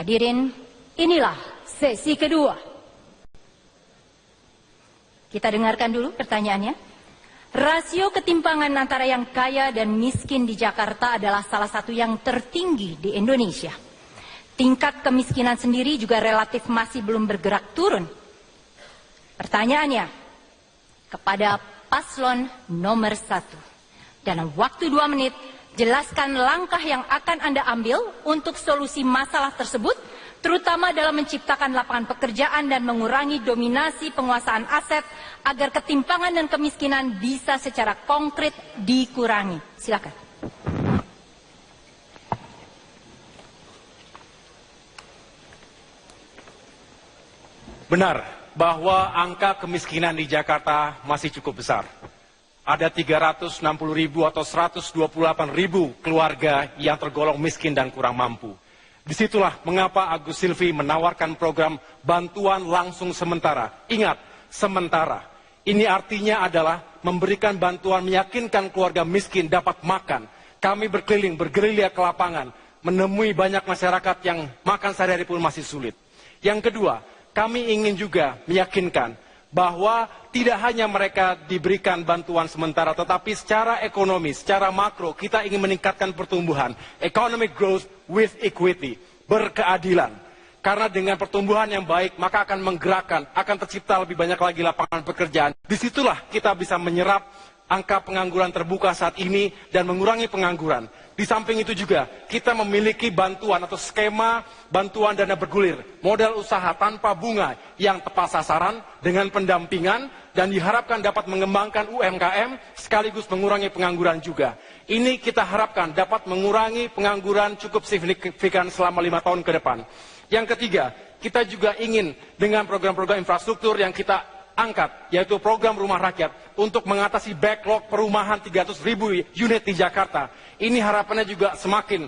Hadirin, inilah sesi kedua. Kita dengarkan dulu pertanyaannya. Rasio ketimpangan antara yang kaya dan miskin di Jakarta adalah salah satu yang tertinggi di Indonesia. Tingkat kemiskinan sendiri juga relatif masih belum bergerak turun. Pertanyaannya kepada paslon nomor 1. Dalam waktu 2 menit, jelaskan langkah yang akan Anda ambil untuk solusi masalah tersebut, terutama dalam menciptakan lapangan pekerjaan dan mengurangi dominasi penguasaan aset agar ketimpangan dan kemiskinan bisa secara konkret dikurangi. Silakan. Benar bahwa angka kemiskinan di Jakarta masih cukup besar. Ada 360.000 atau 128.000 keluarga yang tergolong miskin dan kurang mampu. Disitulah mengapa Agus Silvi menawarkan program bantuan langsung sementara. Ingat, sementara. Ini artinya adalah memberikan bantuan meyakinkan keluarga miskin dapat makan. Kami berkeliling, bergerilya ke lapangan, menemui banyak masyarakat yang makan sehari-hari pun masih sulit. Yang kedua, kami ingin juga meyakinkan bahwa tidak hanya mereka diberikan bantuan sementara, tetapi secara ekonomi, secara makro, kita ingin meningkatkan pertumbuhan. Economic growth with equity, berkeadilan. Karena dengan pertumbuhan yang baik, maka akan menggerakkan, akan tercipta lebih banyak lagi lapangan pekerjaan. Disitulah kita bisa menyerap angka pengangguran terbuka saat ini dan mengurangi pengangguran. Di samping itu juga, kita memiliki bantuan atau skema bantuan dana bergulir, modal usaha tanpa bunga yang tepat sasaran dengan pendampingan dan diharapkan dapat mengembangkan UMKM sekaligus mengurangi pengangguran juga. Ini kita harapkan dapat mengurangi pengangguran cukup signifikan selama 5 tahun ke depan. Yang ketiga, kita juga ingin dengan program-program infrastruktur yang kita angkat, yaitu program rumah rakyat untuk mengatasi backlog perumahan 300.000 unit di Jakarta. Ini harapannya juga semakin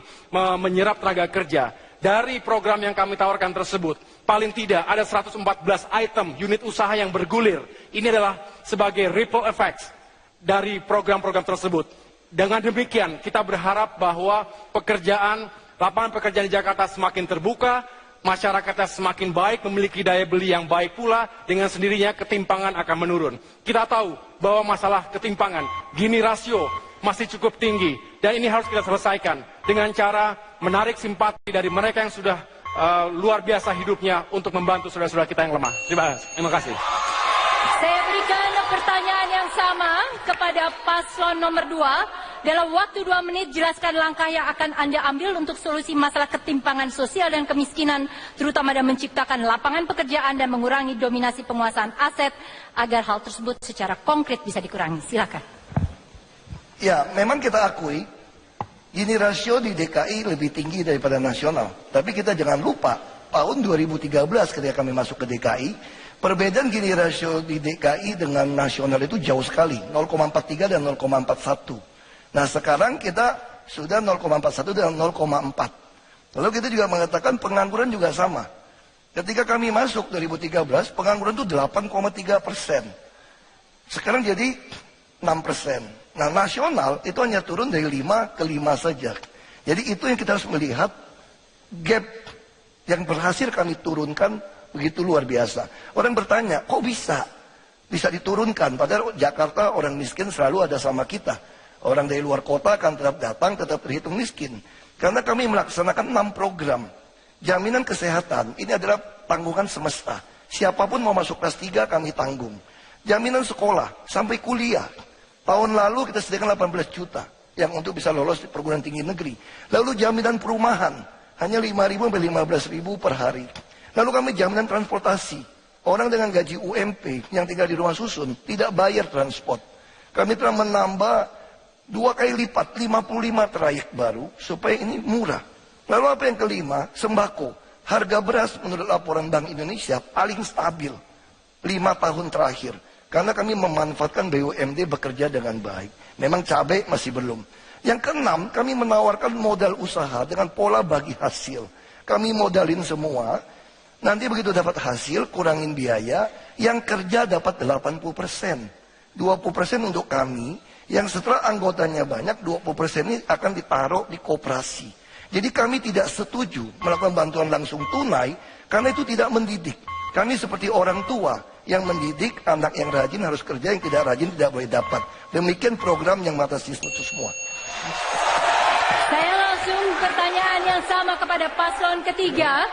menyerap tenaga kerja. Dari program yang kami tawarkan tersebut, paling tidak ada 114 item unit usaha yang bergulir. Ini adalah sebagai ripple effects dari program-program tersebut. Dengan demikian, kita berharap bahwa lapangan pekerjaan di Jakarta semakin terbuka, masyarakatnya semakin baik, memiliki daya beli yang baik pula, dengan sendirinya ketimpangan akan menurun. Kita tahu bahwa masalah ketimpangan, Gini rasio masih cukup tinggi, dan ini harus kita selesaikan dengan cara menarik simpati dari mereka yang sudah luar biasa hidupnya untuk membantu saudara-saudara kita yang lemah. Terima kasih. Saya berikan pertanyaan yang sama kepada paslon nomor 2. Dalam waktu 2 menit, jelaskan langkah yang akan Anda ambil untuk solusi masalah ketimpangan sosial dan kemiskinan, terutama dalam menciptakan lapangan pekerjaan dan mengurangi dominasi penguasaan aset, agar hal tersebut secara konkret bisa dikurangi. Silakan. Ya, memang kita akui, Gini rasio di DKI lebih tinggi daripada nasional. Tapi kita jangan lupa, tahun 2013 ketika kami masuk ke DKI, perbedaan Gini rasio di DKI dengan nasional itu jauh sekali, 0,43 dan 0,41. Nah sekarang kita sudah 0,41 dan 0,4. Lalu kita juga mengatakan pengangguran juga sama. Ketika kami masuk 2013, pengangguran itu 8,3%. Sekarang jadi 6%. Nah nasional itu hanya turun dari 5 ke 5 saja. Jadi itu yang kita harus melihat, gap yang berhasil kami turunkan begitu luar biasa. Orang bertanya, kok bisa? Bisa diturunkan, padahal Jakarta orang miskin selalu ada sama kita. Orang dari luar kota akan tetap datang, tetap terhitung miskin. Karena kami melaksanakan 6 program. Jaminan kesehatan, ini adalah tanggungan semesta. Siapapun mau masuk kelas 3 kami tanggung. Jaminan sekolah, sampai kuliah. Tahun lalu kita sediakan 18 juta yang untuk bisa lolos di perguruan tinggi negeri. Lalu jaminan perumahan, hanya 5.000 sampai 15.000 per hari. Lalu kami jaminan transportasi. Orang dengan gaji UMP yang tinggal di rumah susun tidak bayar transport. Kami telah menambah 2 kali lipat, 55 trayek baru, supaya ini murah. Lalu apa yang kelima? Sembako. Harga beras menurut laporan Bank Indonesia paling stabil 5 tahun terakhir. Karena kami memanfaatkan BUMD bekerja dengan baik. Memang cabai masih belum. Yang keenam, kami menawarkan modal usaha dengan pola bagi hasil. Kami modalin semua. Nanti begitu dapat hasil, kurangin biaya. Yang kerja dapat 80%. 20% untuk kami. Yang setelah anggotanya banyak, 20% ini akan ditaruh di koperasi. Jadi kami tidak setuju melakukan bantuan langsung tunai karena itu tidak mendidik. Kami seperti orang tua yang mendidik anak yang rajin harus kerja, yang tidak rajin tidak boleh dapat. Demikian program yang mengatasi itu semua. Saya langsung pertanyaan yang sama kepada paslon ketiga.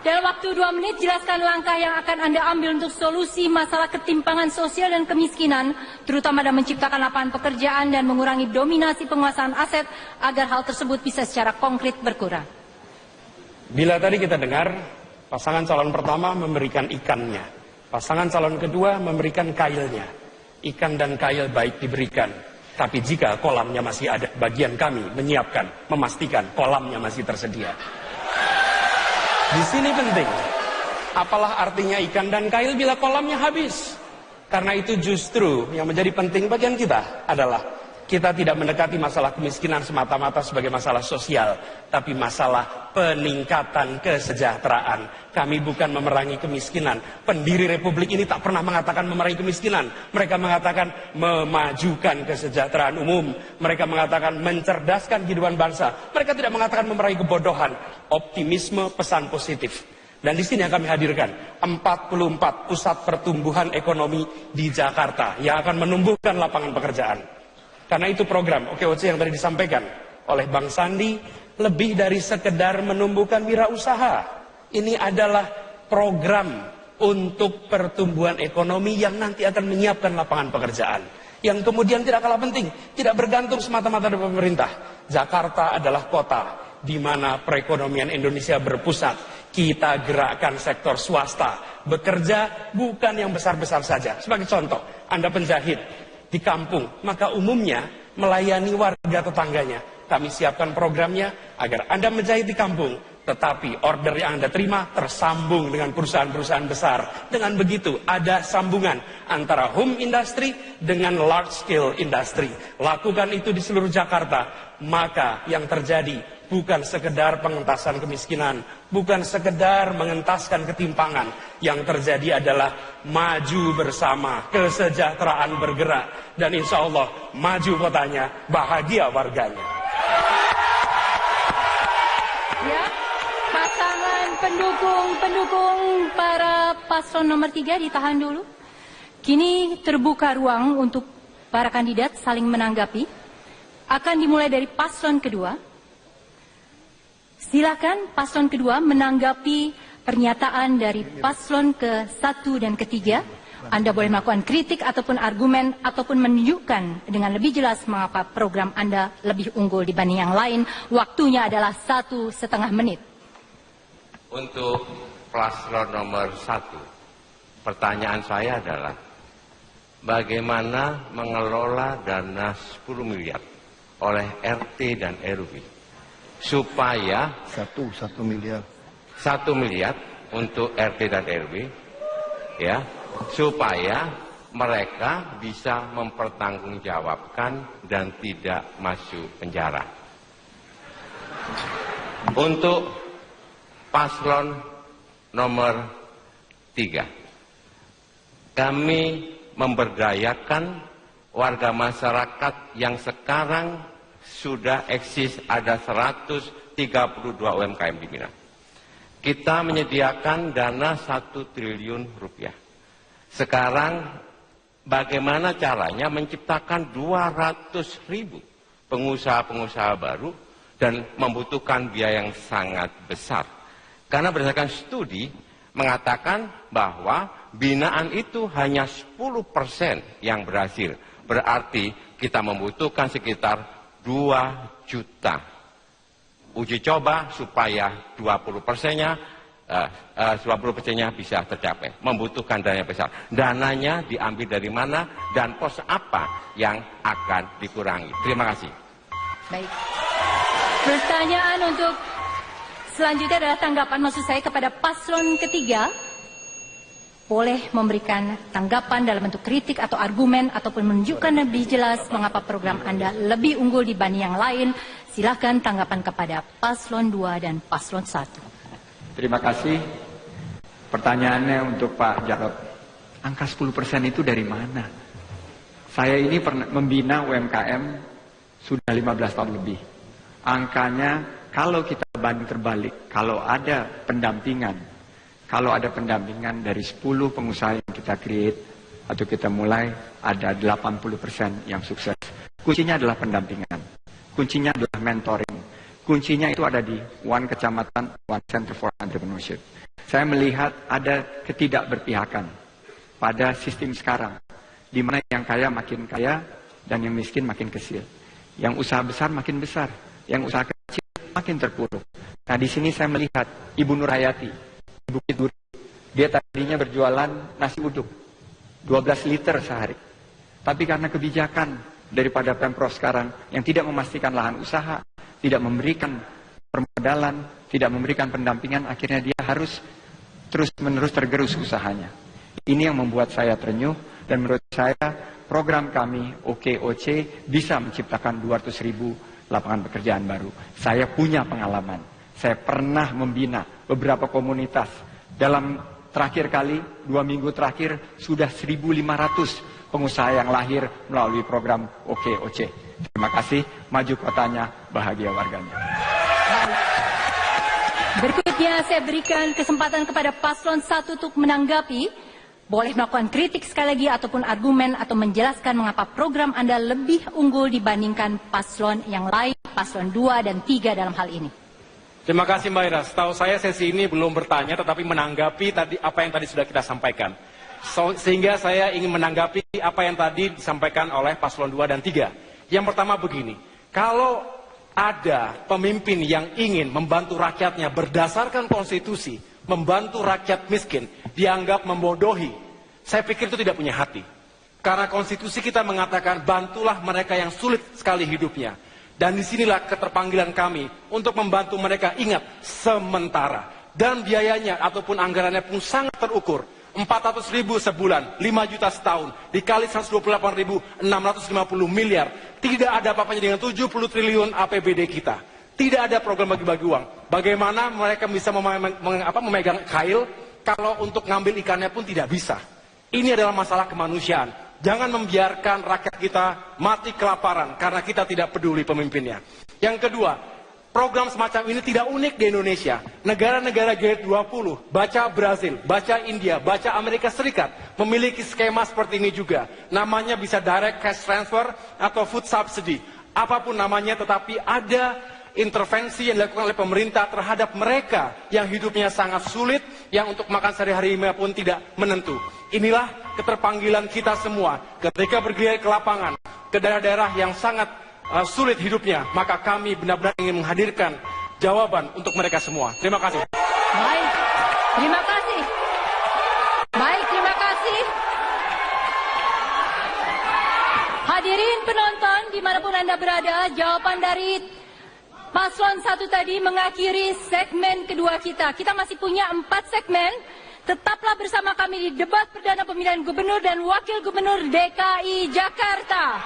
Dalam waktu 2 menit, jelaskan langkah yang akan Anda ambil untuk solusi masalah ketimpangan sosial dan kemiskinan, terutama dalam menciptakan lapangan pekerjaan dan mengurangi dominasi penguasaan aset agar hal tersebut bisa secara konkret berkurang. Bila tadi kita dengar, pasangan calon pertama memberikan ikannya, pasangan calon kedua memberikan kailnya. Ikan dan kail baik diberikan, tapi jika kolamnya masih ada, bagian kami menyiapkan, memastikan kolamnya masih tersedia. Di sini penting, apalah artinya ikan dan kail bila kolamnya habis? Karena itu justru yang menjadi penting bagian kita adalah kita tidak mendekati masalah kemiskinan semata-mata sebagai masalah sosial, tapi masalah peningkatan kesejahteraan. Kami bukan memerangi kemiskinan. Pendiri Republik ini tak pernah mengatakan memerangi kemiskinan. Mereka mengatakan memajukan kesejahteraan umum. Mereka mengatakan mencerdaskan kehidupan bangsa. Mereka tidak mengatakan memerangi kebodohan. Optimisme, pesan positif. Dan di sini yang kami hadirkan 44 pusat pertumbuhan ekonomi di Jakarta yang akan menumbuhkan lapangan pekerjaan. Karena itu program OKOC yang tadi disampaikan oleh Bang Sandi lebih dari sekedar menumbuhkan wirausaha. Ini adalah program untuk pertumbuhan ekonomi yang nanti akan menyiapkan lapangan pekerjaan. Yang kemudian tidak kalah penting, tidak bergantung semata-mata dari pemerintah. Jakarta adalah kota di mana perekonomian Indonesia berpusat. Kita gerakkan sektor swasta. Bekerja bukan yang besar-besar saja. Sebagai contoh, Anda penjahit di kampung, maka umumnya melayani warga tetangganya. Kami siapkan programnya agar Anda menjahit di kampung, tetapi order yang Anda terima tersambung dengan perusahaan-perusahaan besar. Dengan begitu ada sambungan antara home industry dengan large scale industry. Lakukan itu di seluruh Jakarta, maka yang terjadi bukan sekedar pengentasan kemiskinan, bukan sekedar mengentaskan ketimpangan. Yang terjadi adalah maju bersama, kesejahteraan bergerak, dan insya Allah maju kotanya, bahagia warganya. Ya, pasangan pendukung para paslon nomor 3 ditahan dulu. Kini terbuka ruang untuk para kandidat saling menanggapi. Akan dimulai dari paslon kedua. Silakan paslon kedua menanggapi pernyataan dari paslon ke-1 dan ke-3. Anda boleh melakukan kritik ataupun argumen ataupun menunjukkan dengan lebih jelas mengapa program Anda lebih unggul dibanding yang lain. Waktunya adalah 1,5 menit. Untuk paslon nomor 1, pertanyaan saya adalah bagaimana mengelola dana 10 miliar oleh RT dan RW supaya 1 miliar 1 miliar untuk RT dan RW, ya, supaya mereka bisa mempertanggungjawabkan dan tidak masuk penjara. Untuk paslon nomor 3, kami memberdayakan warga masyarakat yang sekarang sudah eksis, ada 132 UMKM di Minang. Kita menyediakan dana 1 triliun rupiah. Sekarang bagaimana caranya menciptakan 200.000 pengusaha-pengusaha baru dan membutuhkan biaya yang sangat besar. Karena berdasarkan studi mengatakan bahwa binaan itu hanya 10% yang berhasil. Berarti kita membutuhkan sekitar 2 juta uji coba supaya 20%-nya bisa tercapai. Membutuhkan dana besar. Dananya diambil dari mana dan pos apa yang akan dikurangi. Terima kasih. Baik. Pertanyaan untuk selanjutnya adalah tanggapan maksud saya kepada paslon ketiga. Boleh memberikan tanggapan dalam bentuk kritik atau argumen ataupun menunjukkan lebih jelas mengapa program Anda lebih unggul dibanding yang lain. Silakan tanggapan kepada paslon 2 dan paslon 1. Terima kasih. Pertanyaannya untuk Pak Jarod. Angka 10% itu dari mana? Saya ini pernah membina UMKM sudah 15 tahun lebih. Angkanya kalau kita banding terbalik, kalau ada pendampingan dari 10 pengusaha yang kita create atau kita mulai, ada 80% yang sukses. Kuncinya adalah pendampingan, kuncinya adalah mentoring, kuncinya itu ada di One Kecamatan, One Center for Entrepreneurship. Saya melihat ada ketidakberpihakan pada sistem sekarang, di mana yang kaya makin kaya dan yang miskin makin kecil. Yang usaha besar makin besar, yang usaha kecil makin terpuruk. Nah, di sini saya melihat Ibu Nur Hayati, Ibu Bukit Duri. Dia tadinya berjualan nasi uduk 12 liter sehari. Tapi karena kebijakan daripada Pemprov sekarang yang tidak memastikan lahan usaha, tidak memberikan permodalan, tidak memberikan pendampingan, akhirnya dia harus terus-menerus tergerus usahanya. Ini yang membuat saya terenyuh, dan menurut saya program kami OKOC bisa menciptakan 200.000 lapangan pekerjaan baru. Saya punya pengalaman. Saya pernah membina beberapa komunitas. Dalam terakhir kali, 2 minggu terakhir, sudah 1.500 pengusaha yang lahir melalui program OKOC. Terima kasih, maju kotanya, bahagia warganya. Berikutnya saya berikan kesempatan kepada paslon 1 untuk menanggapi. Boleh melakukan kritik sekali lagi ataupun argumen atau menjelaskan mengapa program Anda lebih unggul dibandingkan paslon yang lain, paslon 2 dan 3 dalam hal ini. Terima kasih Mbak Ira. Setahu saya sesi ini belum bertanya tetapi menanggapi tadi apa yang tadi sudah kita sampaikan. Sehingga saya ingin menanggapi apa yang tadi disampaikan oleh paslon 2 dan 3. Yang pertama begini, kalau ada pemimpin yang ingin membantu rakyatnya berdasarkan konstitusi, membantu rakyat miskin, dianggap membodohi, saya pikir itu tidak punya hati. Karena konstitusi kita mengatakan bantulah mereka yang sulit sekali hidupnya. Dan disinilah keterpanggilan kami untuk membantu mereka. Ingat, sementara. Dan biayanya ataupun anggarannya pun sangat terukur. 400.000 sebulan, 5 juta setahun, dikali 128.650 miliar. Tidak ada apa-apanya dengan 70 triliun APBD kita. Tidak ada program bagi-bagi uang. Bagaimana mereka bisa memegang kail kalau untuk ngambil ikannya pun tidak bisa. Ini adalah masalah kemanusiaan. Jangan membiarkan rakyat kita mati kelaparan karena kita tidak peduli pemimpinnya. Yang kedua, program semacam ini tidak unik di Indonesia. Negara-negara G20, baca Brazil, baca India, baca Amerika Serikat, memiliki skema seperti ini juga. Namanya bisa direct cash transfer atau food subsidy. Apapun namanya, tetapi ada intervensi yang dilakukan oleh pemerintah terhadap mereka yang hidupnya sangat sulit, yang untuk makan sehari-hari pun tidak menentu. Inilah keterpanggilan kita semua ketika bergerak ke lapangan, ke daerah-daerah yang sangat sulit hidupnya, maka kami benar-benar ingin menghadirkan jawaban untuk mereka semua. Terima kasih. Baik, terima kasih. Baik, terima kasih. Hadirin penonton, dimanapun Anda berada, jawaban dari paslon 1 tadi mengakhiri segmen kedua kita. Kita masih punya 4 segmen. Tetaplah bersama kami di debat perdana pemilihan gubernur dan wakil gubernur DKI Jakarta.